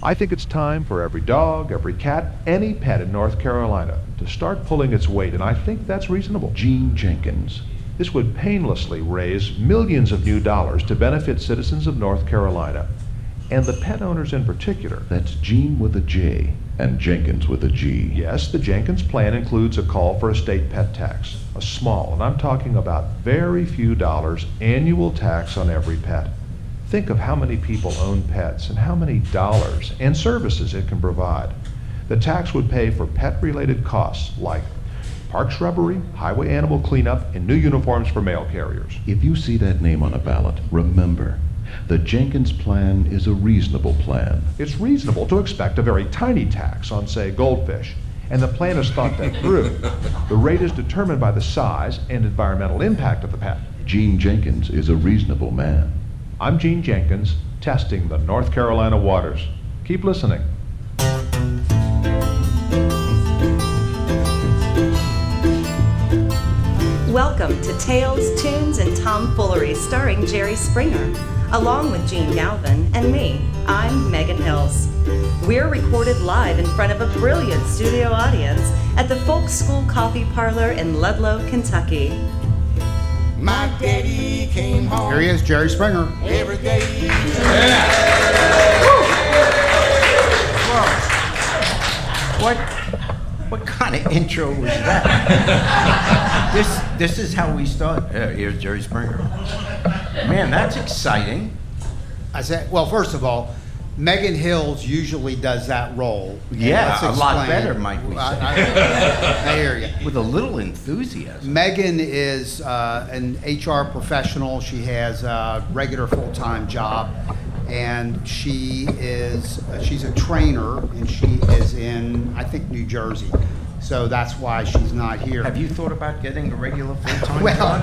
I think it's time for every dog, every cat, any pet in North Carolina to start pulling its weight, and I think that's reasonable. Jene Genkins. This would painlessly raise millions of new dollars to benefit citizens of North Carolina, and the pet owners in particular. That's Jene with a J and Jenkins with a G. Yes, the Jenkins plan includes a call for a state pet tax, a small, and I'm talking about very few dollars, annual tax on every pet. Think of how many people own pets and how many dollars and services it can provide. The tax would pay for pet-related costs like park shrubbery, highway animal cleanup, and new uniforms for mail carriers. If you see that name on a ballot, remember, the Jenkins plan is a reasonable plan. It's reasonable to expect a very tiny tax on, say, goldfish, and the plan has thought that through. The rate is determined by the size and environmental impact of the pet. Jene Genkins is a reasonable man. I'm Jene Genkins, testing the North Carolina waters. Keep listening. Welcome to Tales, Tunes, and Tomfoolery, starring Jerry Springer, along with Gene Galvin and me. I'm Megan Hills. We're recorded live in front of a brilliant studio audience at the Folk School Coffee Parlor in Ludlow, Kentucky. My daddy came home. Here he is, Jerry Springer. Every day. Whoa. What kind of intro was that? This is how we start. Here's Jerry Springer. Man, that's exciting. I said, well, first of all, Megan Hills usually does that role. Yeah, a lot better, might we say. I hear you. With a little enthusiasm. Megan is an HR professional. She has a regular full-time job, and she's a trainer, and she is in, I think, New Jersey. So that's why she's not here. Have you thought about getting a regular full-time Well, job?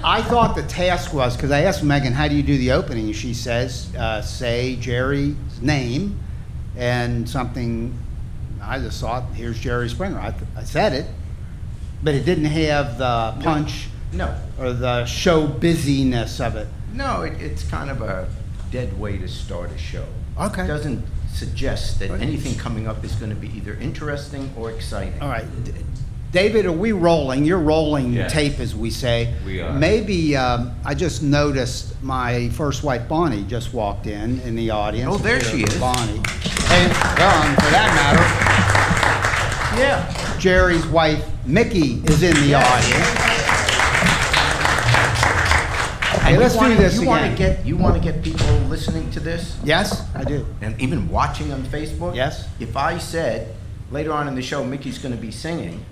I thought the task was, because I asked Megan, how do you do the opening? And she says, say Jerry's name and something. I just thought, here's Jerry Springer. I said it, but it didn't have the punch No. or the show busyness of it. No, it's kind of a dead way to start a show. Okay. It doesn't suggest that anything coming up is going to be either interesting or exciting. All right. David, are we rolling? You're rolling Yes. tape, as we say. We are. Maybe I just noticed my first wife, Bonnie, just walked in the audience. Oh, there she is. Bonnie. And for that matter, Yeah. Jerry's wife, Mickey, is in the audience. Hey, let's do this again. You want to get people listening to this? Yes, I do. And even watching on Facebook? Yes. If I said, later on in the show, Mickey's going to be singing.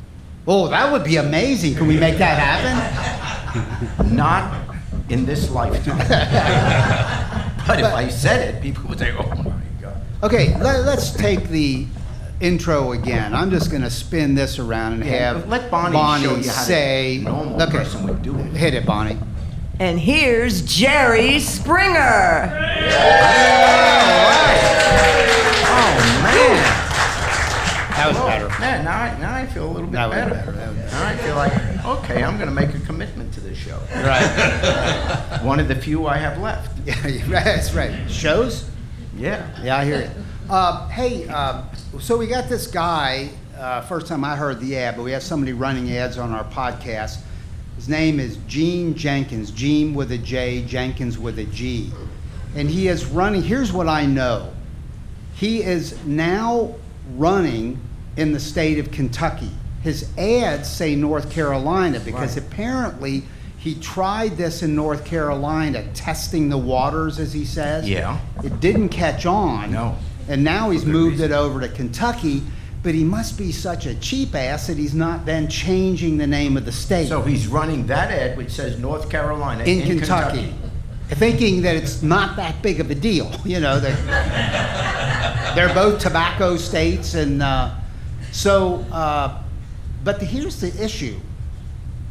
Oh, that would be amazing. Can we make that happen? Not in this lifetime. But if I said it, people would say, oh my God. Okay, let's take the intro again. I'm just going to spin this around and have let Bonnie show you how say, a normal person would do it. Hit it, Bonnie. And here's Jerry Springer. Oh man. That was better. Man, now I feel a little bit That was better. better. That was better. Now I feel like, okay, I'm going to make a commitment to this show. Right. One of the few I have left. Yeah, that's right. Shows? Yeah. Yeah, I hear you. Hey, so we got this guy, first time I heard the ad, but we have somebody running ads on our podcast. His name is Jene Genkins, Gene with a J, Jenkins with a G. And he is running, here's what I know. He is now running in the state of Kentucky. His ads say North Carolina because apparently he tried this in North Carolina, testing the waters, as he says. Yeah. It didn't catch on. No. And now he's For good moved reason. it over to Kentucky, but he must be such a cheap ass that he's not then changing the name of the state. So he's running that ad which says North Carolina in Kentucky. Thinking that it's not that big of a deal, you know, that they're both tobacco states, and but here's the issue.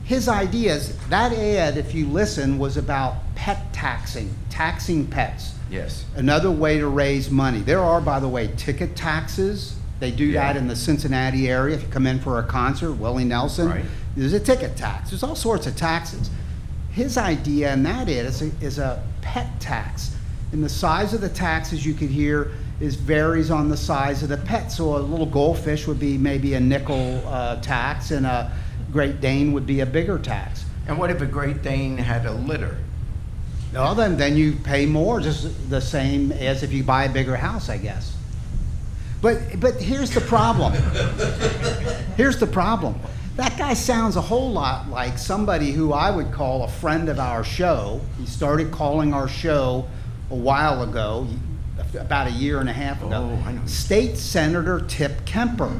His ideas, that ad, if you listen, was about pet taxing pets. Yes. Another way to raise money. There are, by the way, ticket taxes. They do that in the Cincinnati area. If you come in for a concert, Willie Nelson, Right. there's a ticket tax. There's all sorts of taxes. His idea, and that is a pet tax. And the size of the tax, as you could hear, varies on the size of the pet. So a little goldfish would be maybe a nickel tax, and a Great Dane would be a bigger tax. And what if a Great Dane had a litter? Well, then you pay more, just the same as if you buy a bigger house, I guess. But here's the problem. Here's the problem. That guy sounds a whole lot like somebody who I would call a friend of our show. He started calling our show a while ago, about a year and a half ago. Oh, I know. State Senator Tip Kemper.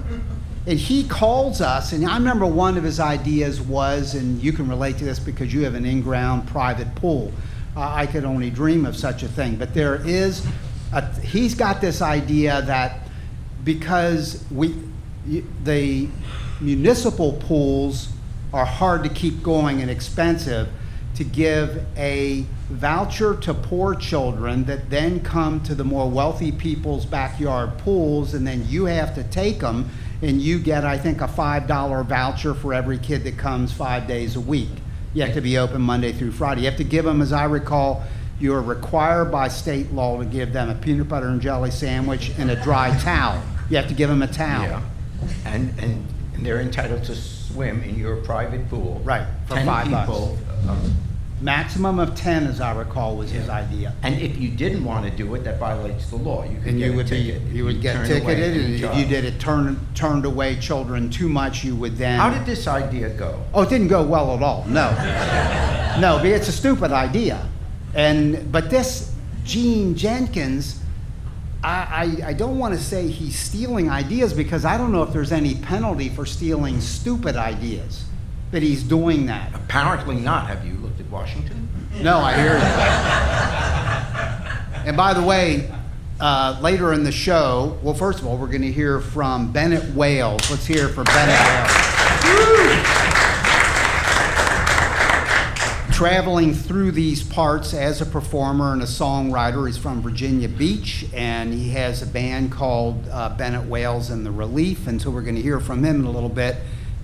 And he calls us, and I remember one of his ideas was, and you can relate to this because you have an in-ground private pool. I could only dream of such a thing. But he's got this idea that because the municipal pools are hard to keep going and expensive, to give a voucher to poor children that then come to the more wealthy people's backyard pools, and then you have to take them, and you get, I think, a $5 voucher for every kid that comes 5 days a week. You have to be open Monday through Friday. You have to give them, as I recall, you're required by state law to give them a peanut butter and jelly sandwich and a dry towel. You have to give them a towel. Yeah. And they're entitled to swim in your private pool. Right, for 10 $5. people. Maximum of 10, as I recall, was his idea. And if you didn't want to do it, that violates the law. You could And get you a would ticket. you would get turned away ticketed, from and the if job. you did it turned away children too much, you would then. How did this idea go? Oh, it didn't go well at all. No, no, but it's a stupid idea. But this Jene Genkins, I don't want to say he's stealing ideas, because I don't know if there's any penalty for stealing stupid ideas, but he's doing that. Apparently not. Have you looked at Washington? No, I hear you. And by the way, later in the show, well, first of all, we're going to hear from Bennett Wales. Let's hear for Bennett Wales. Traveling through these parts as a performer and a songwriter. He's from Virginia Beach, and he has a band called Bennett Wales and the Relief, and so we're going to hear from him in a little bit.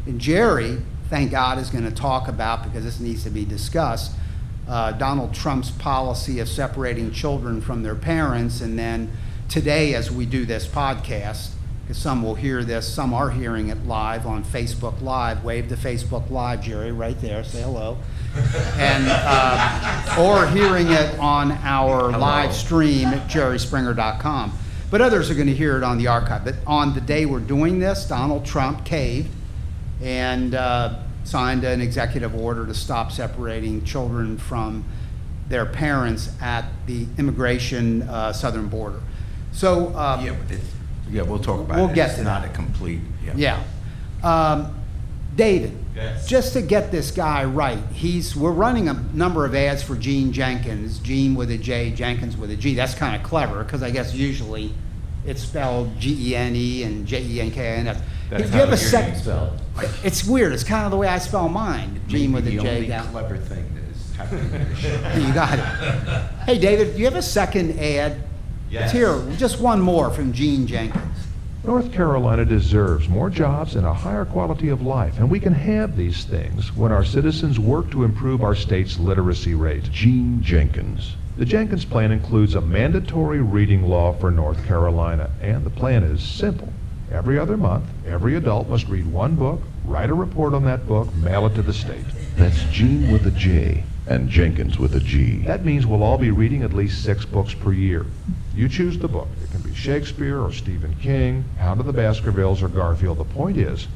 And Jerry, thank God, is going to talk about, because this needs to be discussed, Donald Trump's policy of separating children from their parents. And then today, as we do this podcast, because some will hear this, some are hearing it live on Facebook Live. Wave to Facebook Live, Jerry, right there. Say hello. And or hearing it on our live stream at jerryspringer.com. But others are going to hear it on the archive. But on the day we're doing this, Donald Trump caved and signed an executive order to stop separating children from their parents at the immigration southern border. So we'll talk about it. We'll get it's to not that. a complete. Yeah. David, Yes. just to get this guy right, we're running a number of ads for Jene Genkins, Gene with a J, Jenkins with a G. That's kind of clever, because I guess usually it's spelled Gene and Jenkins. That's If you have a how your second, name's spelled. it's weird. It's kind of the way I spell mine, Gene with a the J only down. clever thing that is happening in the show. You got it. Hey, David, do you have a second ad? Yes. Let's hear just one more from Jene Genkins. North Carolina deserves more jobs and a higher quality of life, and we can have these things when our citizens work to improve our state's literacy rate. Jene Genkins. The Jenkins Plan includes a mandatory reading law for North Carolina, and the plan is simple. Every other month, every adult must read one book, write a report on that book, mail it to the state. That's Gene with a J and Jenkins with a G. That means we'll all be reading at least 6 books per year. You choose the book. It can be Shakespeare or Stephen King, Hound of the Baskervilles, or Garfield. The point is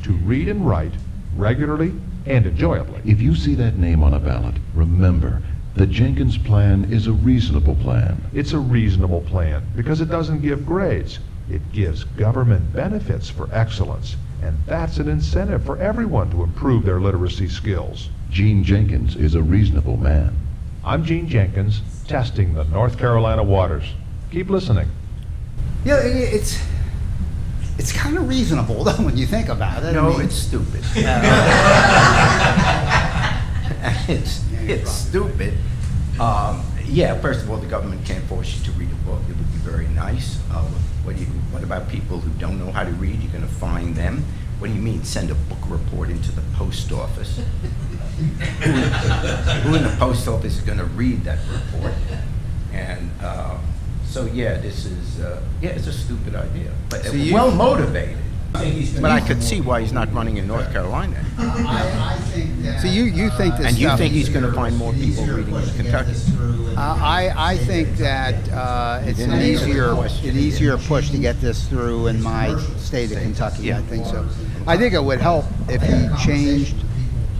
to read and write regularly and enjoyably. If you see that name on a ballot, remember, the Jenkins Plan is a reasonable plan. It's a reasonable plan because it doesn't give grades. It gives government benefits for excellence, and that's an incentive for everyone to improve their literacy skills. Jene Genkins is a reasonable man. I'm Jene Genkins, testing the North Carolina waters. Keep listening. Yeah, it's kind of reasonable, though, when you think about it. No, I mean, it's stupid. It's stupid. First of all, the government can't force you to read a book. It would be very nice. What about people who don't know how to read? You're going to find them. What do you mean, send a book report into the post office? Who in the post office is going to read that report? And So yeah, this is it's a stupid idea, but So you- well motivated. But I could see why he's not running in North Carolina. I think that. So you think this And you stuff- think he's going to find more people reading in Kentucky? I think that it's an easier push to get this through in my state of Kentucky. I think so. I think it would help if he changed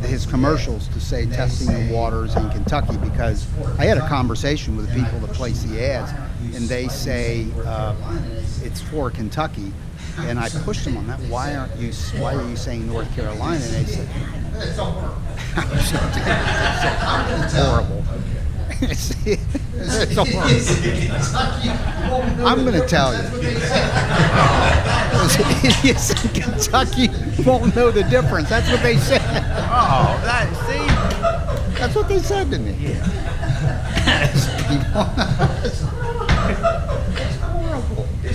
his commercials to say testing the waters in Kentucky, because I had a conversation with the people that place the ads, and they say it's for Kentucky, and I pushed them on that. Why are you saying North Carolina? And they said it's horrible. It's horrible. I'm going to tell you. Those idiots in Kentucky won't know the difference. That's what they said. Oh, see? That's what they said to me. Yeah.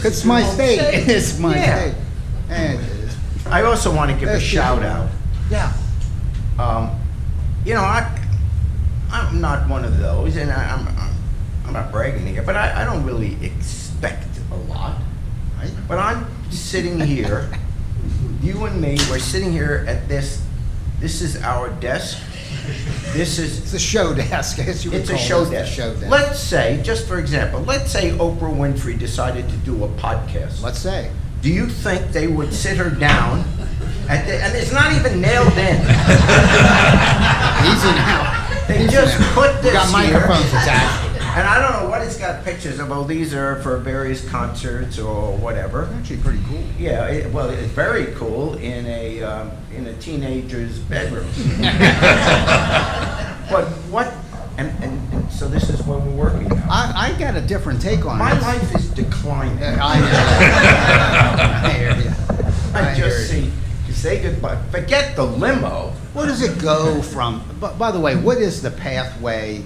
It's my state. It's my Yeah. state. And it is. I also want to give a That's shout different. out. Yeah. You know, I'm not one of those, and I'm not bragging here, but I don't really expect a lot. Right? But I'm sitting here, you and me, we're sitting here at this. This is our desk. This is. It's a show desk. I guess you would It's a call show this the desk. show desk. Let's say, just for example, let's say Oprah Winfrey decided to do a podcast. Let's say. Do you think they would sit her down and it's not even nailed in? Easy now. They just put this Got here, microphones attached. and I don't know what it's got pictures of. Oh, these are for various concerts or whatever. Actually, pretty cool. Yeah, well, it's very cool in a teenager's bedroom. But what? And so this is what we're working on. I got a different take on My it. life is declining. I hear you. I hear just you. see. You say goodbye. Forget the limo. Where does it go from? By the way, what is the pathway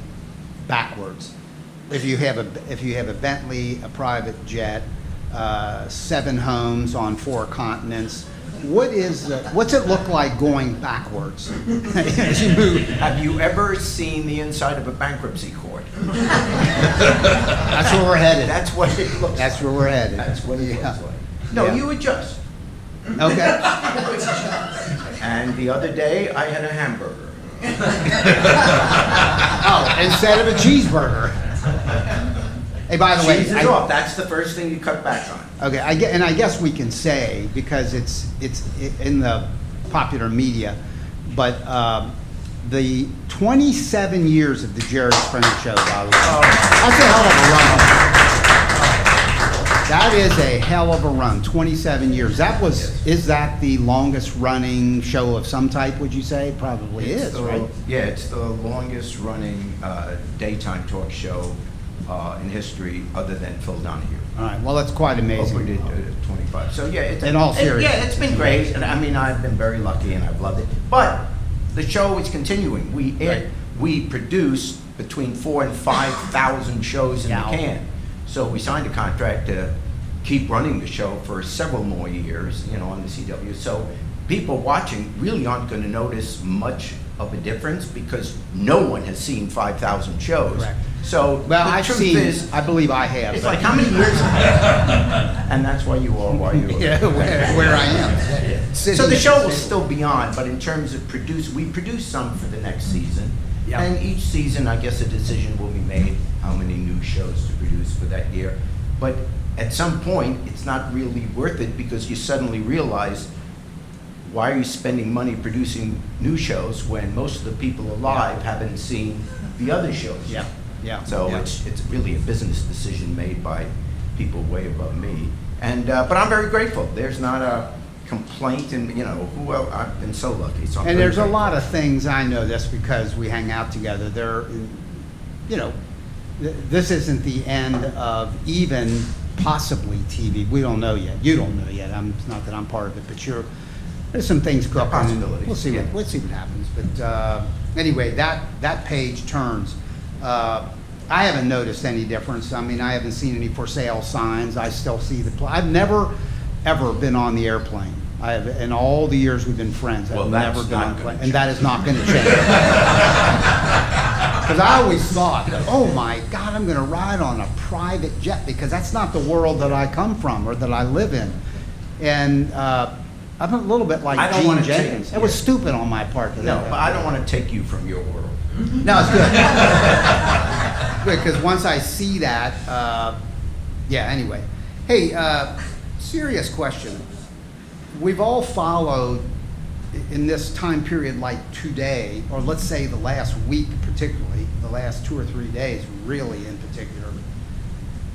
backwards? If you have a Bentley, a private jet, 7 homes on 4 continents, what's it look like going backwards as you move? Have you ever seen the inside of a bankruptcy court? That's where we're headed. That's what it looks That's like. where we're headed. That's what it Yeah. looks like. No, Yeah. you adjust. Okay. And the other day, I had a hamburger. Oh, instead of a cheeseburger. Hey, by the way, Cheese is off. That's the first thing you cut back on. okay, I guess we can say, because it's in the popular media, but the 27 years of the Jerry Springer Show, by the way, that's a hell of a run. That is a hell of a run. 27 years. Is that the longest running show of some type? Would you say? Probably is, right? Yeah, it's the longest running daytime talk show in history, other than Phil Donahue. All right. Well, that's quite amazing. Oprah did 25. So yeah, In all seriousness. yeah, it's been great, and I mean, I've been very lucky, and I've loved it. But the show is continuing. We produce between 4,000 and 5,000 shows in Yeah. the can. So we signed a contract to keep running the show for several more years, on the CW. So people watching really aren't going to notice much of a difference, because no one has seen 5,000 shows. Correct. So Well, the I've truth seen. is, I believe I have. it's but- like, how many years? And that's why you are why you are. Yeah, where I am. So the show will still be on, but in terms of we produce some for the next season. Yeah. And each season, I guess a decision will be made how many new shows to produce for that year. But at some point, it's not really worth it, because you suddenly realize, why are you spending money producing new shows when most of the people alive haven't seen the other shows? Yeah, yeah. So yeah. it's really a business decision made by people way above me. And but I'm very grateful. There's not a complaint, and I've been so lucky. So I'm And very there's a grateful. lot of things, I know this because we hang out together. This isn't the end of even possibly TV. We don't know yet. You don't know yet. It's not that I'm part of it, but there's some things cooking. possibilities, We'll see. yeah. We'll see what happens. But anyway, that page turns. I haven't noticed any difference. I mean, I haven't seen any for sale signs. I still see I've never ever been on the airplane. In all the years we've been friends, Well, I've that's never been not on a gonna plane, and that is not going to change. Because I always thought, oh my God, I'm going to ride on a private jet, because that's not the world that I come from or that I live in. And I'm a little bit like I don't Jene wanna Genkins. take- It was stupid on my part. No, but I don't want to take you from your world. No, it's good. Because once I see that, yeah, anyway. Hey, serious question. We've all followed in this time period like today, or let's say the last week particularly, the last 2 or 3 days really in particular,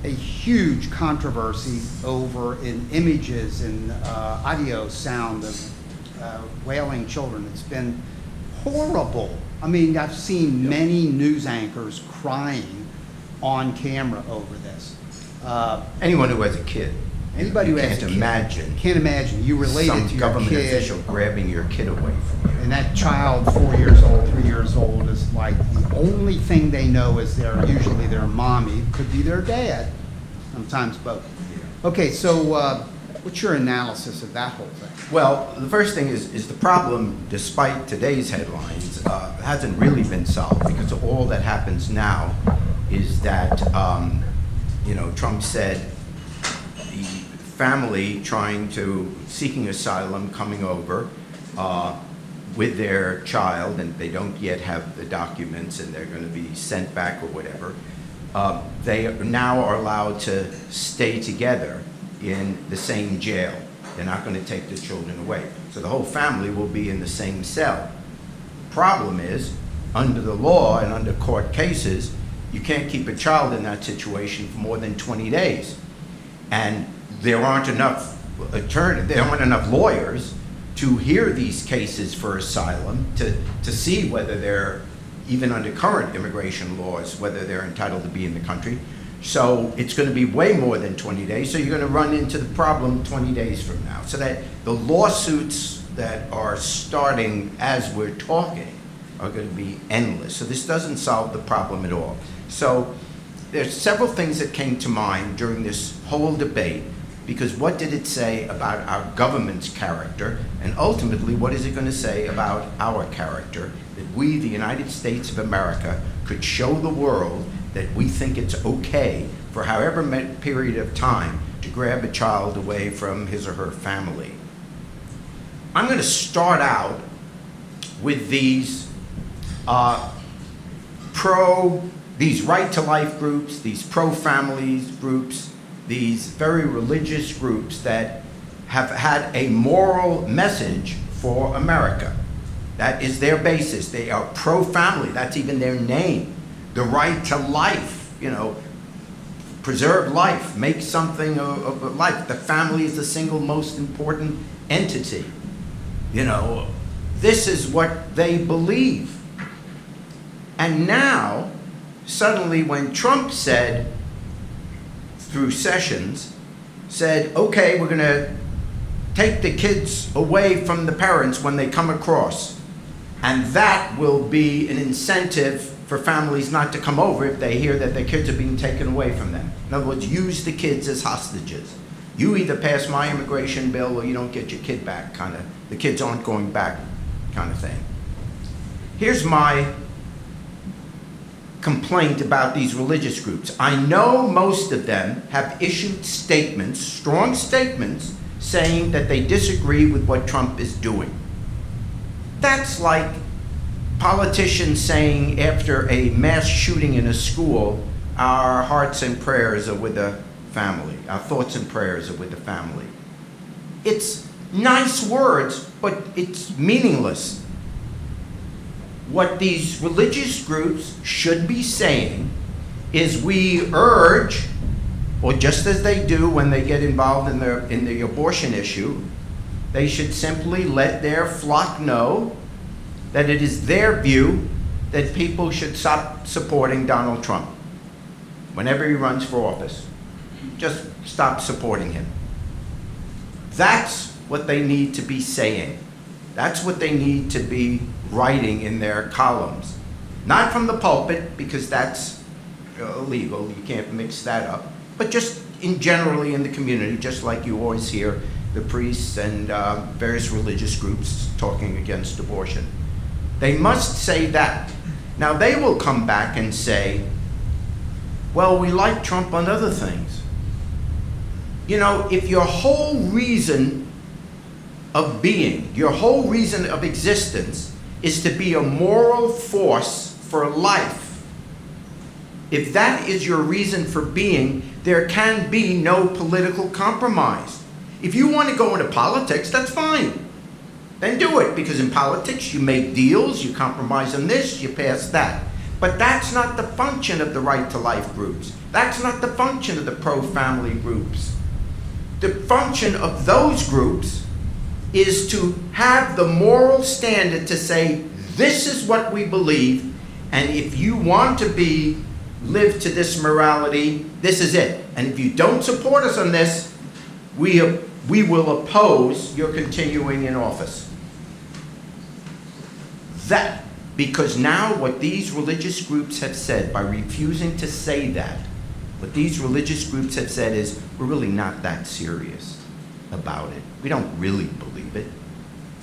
a huge controversy over in images and audio sound of wailing children. It's been horrible. I mean, I've seen many news anchors crying on camera over this. Anyone who has a kid, Anybody you who has a can't kid imagine can't imagine you related some to your government kid, official grabbing your kid away from you. and that child, 4 years old, 3 years old, is like the only thing they know is usually their mommy, could be their dad, sometimes both. Okay, so what's your analysis of that whole thing? Well, the first thing is the problem, despite today's headlines, hasn't really been solved, because all that happens now is that, Trump said the family seeking asylum, coming over with their child, and they don't yet have the documents, and they're going to be sent back or whatever, they now are allowed to stay together in the same jail. They're not going to take the children away. So the whole family will be in the same cell. Problem is, under the law and under court cases, you can't keep a child in that situation for more than 20 days. And there aren't enough lawyers to hear these cases for asylum, to see whether they're, even under current immigration laws, whether they're entitled to be in the country. So it's going to be way more than 20 days. So you're going to run into the problem 20 days from now. So that the lawsuits that are starting as we're talking are going to be endless. So this doesn't solve the problem at all. So there's several things that came to mind during this whole debate, because what did it say about our government's character, and ultimately what is it going to say about our character, that we, the United States of America, could show the world that we think it's okay for however period of time to grab a child away from his or her family. I'm going to start out with these these right-to-life groups, these pro-families groups, these very religious groups that have had a moral message for America. That is their basis. They are pro-family. That's even their name. The right to life, preserve life, make something of life. The family is the single most important entity. This is what they believe. And now, suddenly when Trump said, through Sessions, said, okay, we're going to take the kids away from the parents when they come across. And that will be an incentive for families not to come over if they hear that their kids are being taken away from them. In other words, use the kids as hostages. You either pass my immigration bill or you don't get your kid back, kind of. The kids aren't going back, kind of thing. Here's my complaint about these religious groups. I know most of them have issued statements, strong statements, saying that they disagree with what Trump is doing. That's like politicians saying after a mass shooting in a school, our hearts and prayers are with the family. Our thoughts and prayers are with the family. It's nice words, but it's meaningless. What these religious groups should be saying is we urge, or just as they do when they get involved in the abortion issue, they should simply let their flock know that it is their view that people should stop supporting Donald Trump whenever he runs for office. Just stop supporting him. That's what they need to be saying. That's what they need to be writing in their columns. Not from the pulpit, because that's illegal. You can't mix that up. But just generally in the community, just like you always hear the priests and various religious groups talking against abortion. They must say that. Now they will come back and say, well, we like Trump on other things. You know, if your whole reason of being, your whole reason of existence is to be a moral force for life, if that is your reason for being, there can be no political compromise. If you want to go into politics, that's fine. Then do it, because in politics you make deals, you compromise on this, you pass that. But that's not the function of the right to life groups. That's not the function of the pro-family groups. The function of those groups is to have the moral standard to say, this is what we believe, and if you want to live to this morality, this is it. And if you don't support us on this, we will oppose your continuing in office. That, because now what these religious groups have said, by refusing to say that, what these religious groups have said is, we're really not that serious about it. We don't really believe it.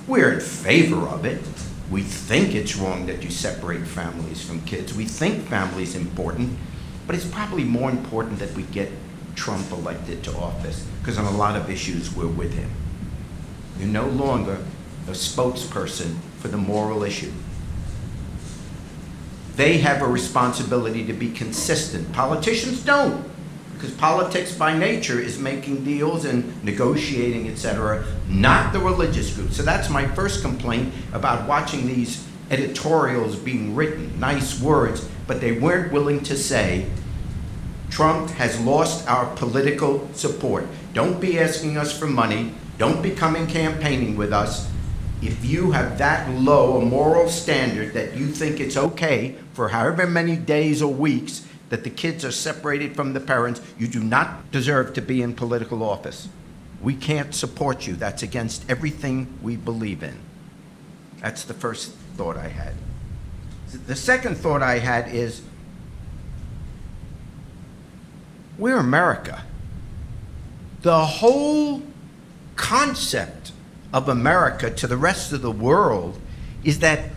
We're in favor of it. We think it's wrong that you separate families from kids. We think family's important, but it's probably more important that we get Trump elected to office, because on a lot of issues we're with him. You're no longer a spokesperson for the moral issue. They have a responsibility to be consistent. Politicians don't, because politics by nature is making deals and negotiating, etc., not the religious groups. So that's my first complaint about watching these editorials being written, nice words, but they weren't willing to say, Trump has lost our political support. Don't be asking us for money. Don't be coming campaigning with us. If you have that low a moral standard that you think it's okay for however many days or weeks that the kids are separated from the parents, you do not deserve to be in political office. We can't support you. That's against everything we believe in. That's the first thought I had. The second thought I had is, we're America. The whole concept of America to the rest of the world is that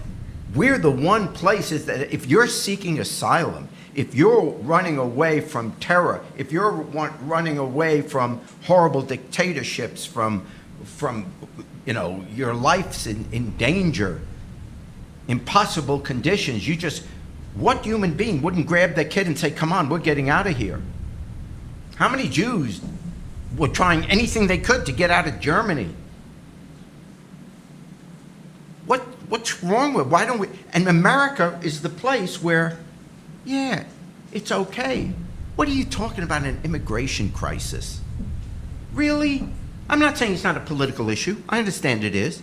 we're the one place, is that if you're seeking asylum, if you're running away from terror, if you're running away from horrible dictatorships, from you know, your life's in danger, impossible conditions, what human being wouldn't grab their kid and say, come on, we're getting out of here? How many Jews were trying anything they could to get out of Germany? What's wrong with, why don't we, and America is the place where, yeah, it's okay. What are you talking about, an immigration crisis? Really? I'm not saying it's not a political issue. I understand it is.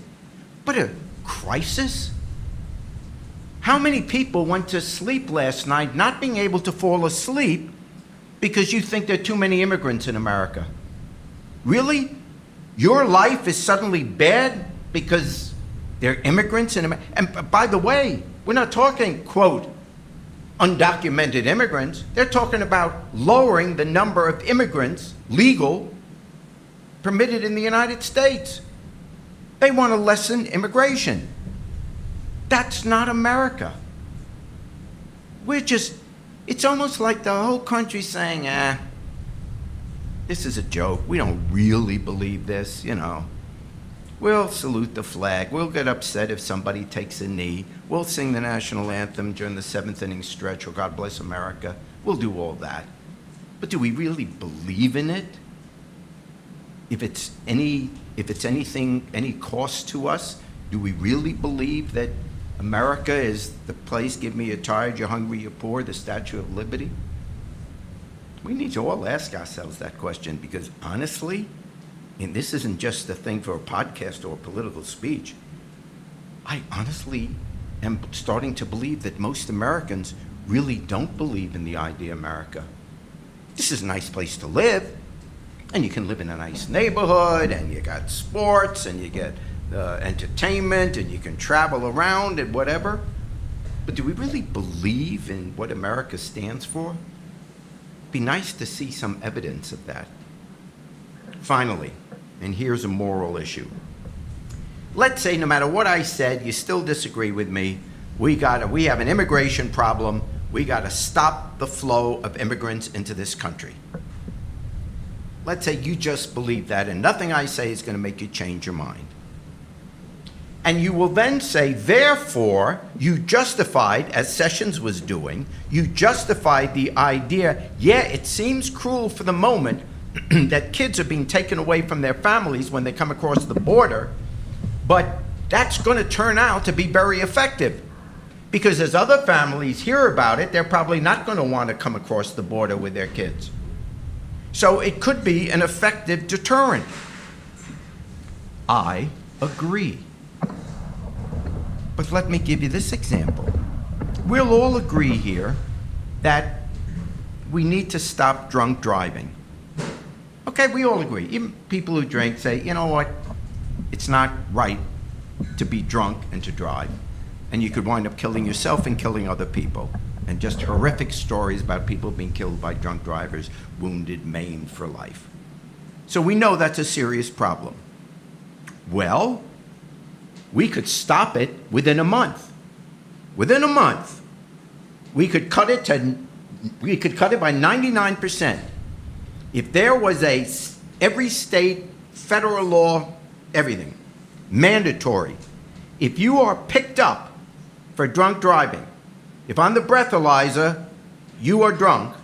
But a crisis? How many people went to sleep last night not being able to fall asleep because you think there are too many immigrants in America? Really? Your life is suddenly bad because there are immigrants in America? And by the way, we're not talking, quote, undocumented immigrants. They're talking about lowering the number of immigrants, legal, permitted in the United States. They want to lessen immigration. That's not America. It's almost like the whole country saying, this is a joke. We don't really believe this, you know. We'll salute the flag. We'll get upset if somebody takes a knee. We'll sing the national anthem during the seventh inning stretch, or God Bless America. We'll do all that. But do we really believe in it? If it's anything, any cost to us, do we really believe that America is the place, give me you're tired, you're hungry, you're poor, the Statue of Liberty? We need to all ask ourselves that question, because honestly, and this isn't just a thing for a podcast or a political speech, I honestly am starting to believe that most Americans really don't believe in the idea of America. This is a nice place to live, and you can live in a nice neighborhood, and you got sports, and you get entertainment, and you can travel around and whatever. But do we really believe in what America stands for? It'd be nice to see some evidence of that. Finally, and here's a moral issue. Let's say no matter what I said, you still disagree with me. We have an immigration problem. We got to stop the flow of immigrants into this country. Let's say you just believe that, and nothing I say is going to make you change your mind. And you will then say, therefore, you justified, as Sessions was doing, you justified the idea, yeah, it seems cruel for the moment that kids are being taken away from their families when they come across the border, but that's going to turn out to be very effective. Because as other families hear about it, they're probably not going to want to come across the border with their kids. So it could be an effective deterrent. I agree. But let me give you this example. We'll all agree here that we need to stop drunk driving. Okay, we all agree. Even people who drink say, you know what, it's not right to be drunk and to drive. And you could wind up killing yourself and killing other people. And just horrific stories about people being killed by drunk drivers, wounded, maimed for life. So we know that's a serious problem. Well, we could stop it within a month. Within a month, we could cut it by 99%. If there was every state, federal law, everything, mandatory. If you are picked up for drunk driving, if on the breathalyzer you are drunk,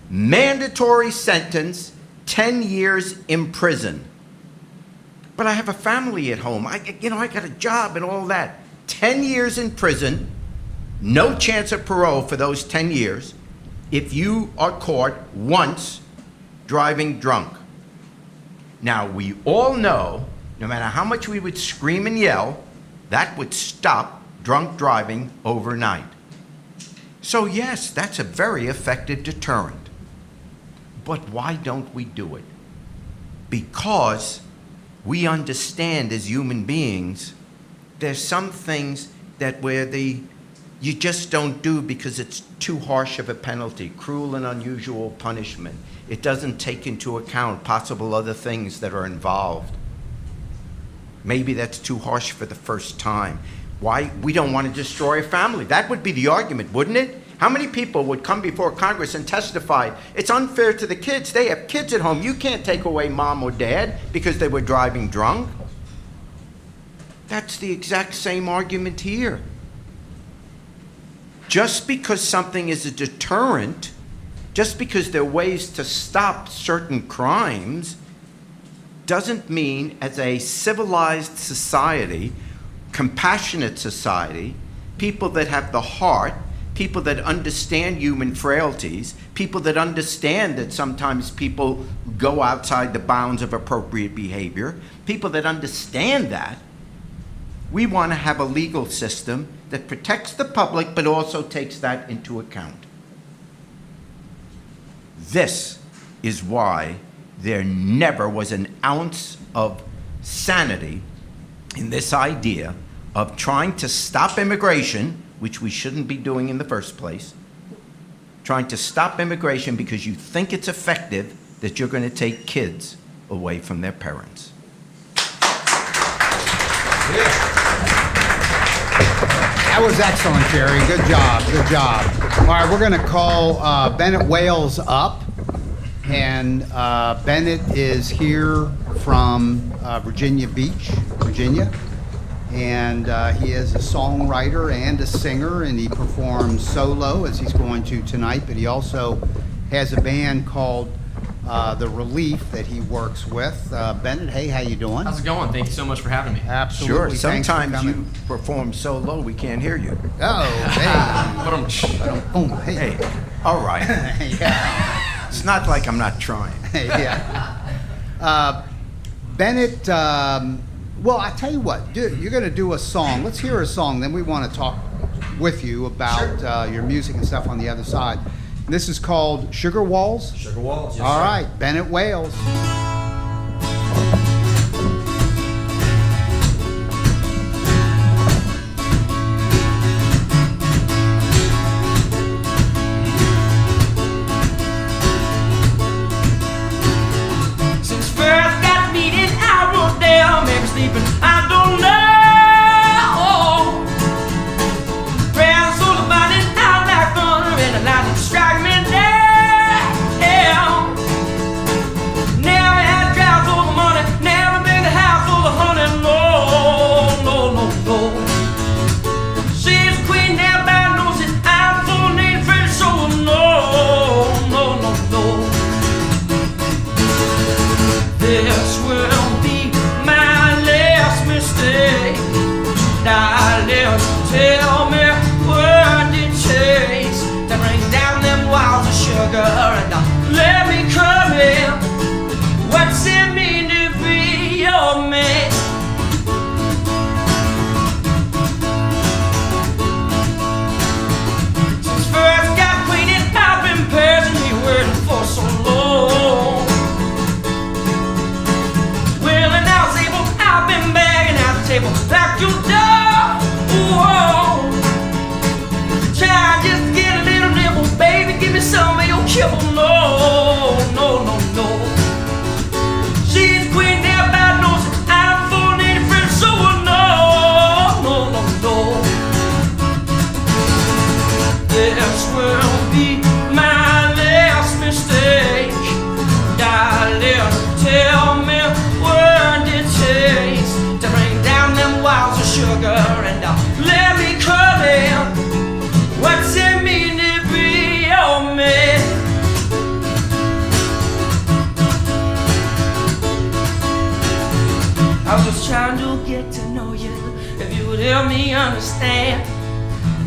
mandatory sentence, 10 years in prison. But I have a family at home. I got a job and all that. 10 years in prison, no chance of parole for those 10 years if you are caught once driving drunk. Now, we all know, no matter how much we would scream and yell, that would stop drunk driving overnight. So yes, that's a very effective deterrent. But why don't we do it? Because we understand as human beings, there's some things that you just don't do because it's too harsh of a penalty, cruel and unusual punishment. It doesn't take into account possible other things that are involved. Maybe that's too harsh for the first time. Why? We don't want to destroy a family. That would be the argument, wouldn't it? How many people would come before Congress and testify, it's unfair to the kids. They have kids at home. You can't take away mom or dad because they were driving drunk. That's the exact same argument here. Just because something is a deterrent, just because there are ways to stop certain crimes, doesn't mean as a civilized society, compassionate society, people that have the heart, people that understand human frailties, people that understand that sometimes people go outside the bounds of appropriate behavior, people that understand that, we want to have a legal system that protects the public but also takes that into account. This is why there never was an ounce of sanity in this idea of trying to stop immigration, which we shouldn't be doing in the first place, trying to stop immigration because you think it's effective that you're going to take kids away from their parents. That was excellent, Jerry. Good job. Good job. All right, we're going to call Bennett Wales up. And Bennett is here from Virginia Beach, Virginia. And he is a songwriter and a singer, and he performs solo, as he's going to tonight, but he also has a band called The Relief that he works with. Bennett, hey, how you doing? How's it going? Thank you so much for having me. Absolutely. Sure, Thanks for sometimes coming. you perform so low we can't hear you. Oh, hey. Oh, hey. Hey, all right. Yeah. It's not like I'm not trying. Yeah. Bennett, well, I tell you what, you're going to do a song. Let's hear a song, then we want to talk with you about your music and stuff on the other side. This is called Sugar Walls? Sugar Walls. All right, Bennett Wales. Since first got meeting, I wrote down, maybe sleeping, I don't know. was trying to get to know you. If you would help me understand,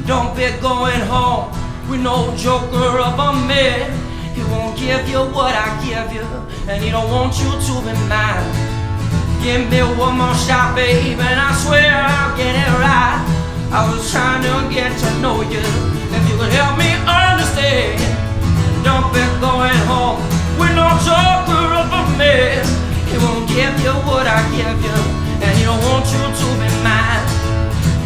don't be going home with no joker of a man. He won't give you what I give you, and he don't want you to be mine. Give me one more shot, babe, and I swear I'll get it right. I was trying to get to know you. If you could help me understand, don't be going home with no joker of a man. He won't give you what I give you, and he don't want you to be mine.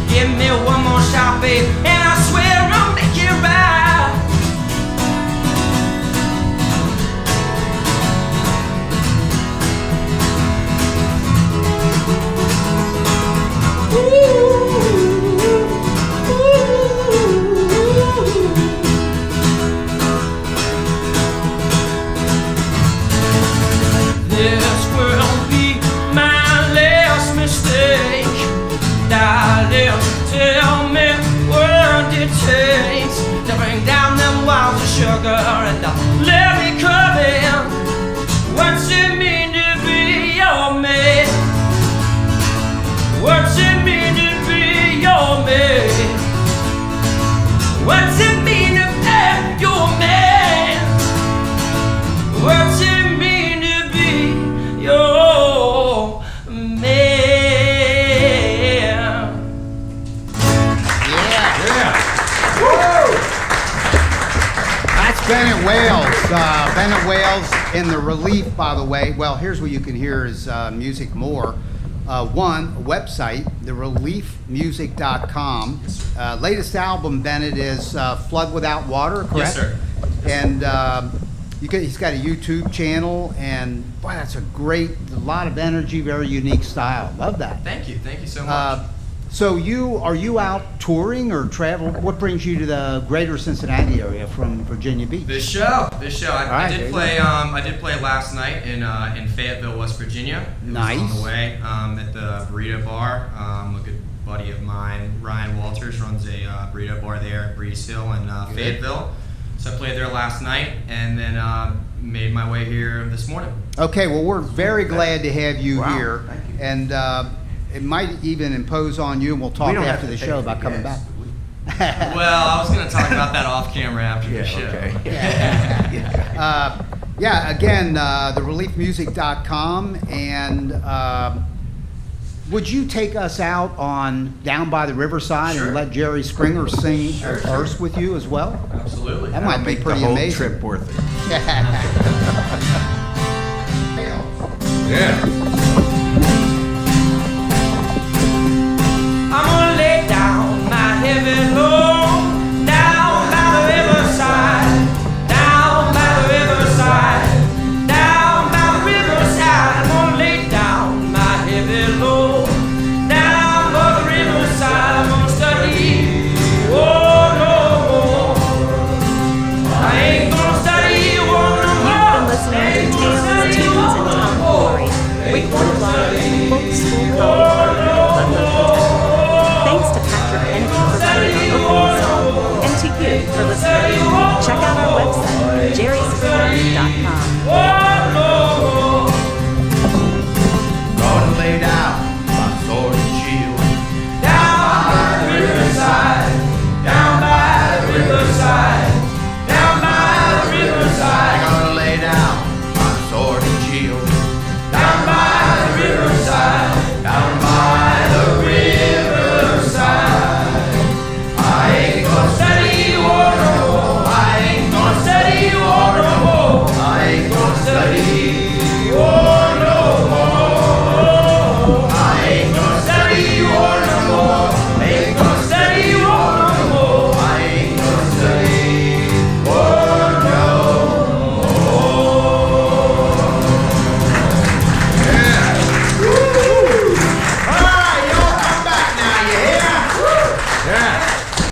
Give me one more shot, babe, and I swear I'll make it right. This will be my last mistake. Darling, tell me what it takes to bring down them walls of sugar and let me come in. What's it mean to be your man? What's it mean to be your man? What's it mean to be your man? What's it mean to be your man? That's Bennett Wales. Bennett Wales in the Relief, by the way. Well, here's what you can hear is music more. One, website, thereliefmusic.com. Latest album, Bennett, is Flood Without Water, correct? Yes, sir. And he's got a YouTube channel, and boy, that's a lot of energy, very unique style. Love that. Thank you so much. So are you out touring or travel? What brings you to the greater Cincinnati area from Virginia Beach? This show. I there did you play. I did play last night in Fayetteville, West Virginia. It Nice. was on the way at the burrito bar. A good buddy of mine, Ryan Walters, runs a burrito bar there at Breeze Hill in Fayetteville. So I played there last night, and then made my way here this morning. Okay, well, we're very glad to have you Wow, here. thank you. And it might even impose on you, and we'll talk after the show about coming back. Well, I was going to talk about that off camera after the show. Okay. Again, thereliefmusic.com. And would you take us out on Down by the Riverside Sure. and let Jerry Springer sing a verse with you as well? Absolutely. That might be pretty amazing. Trip worth it. Yeah. Yeah.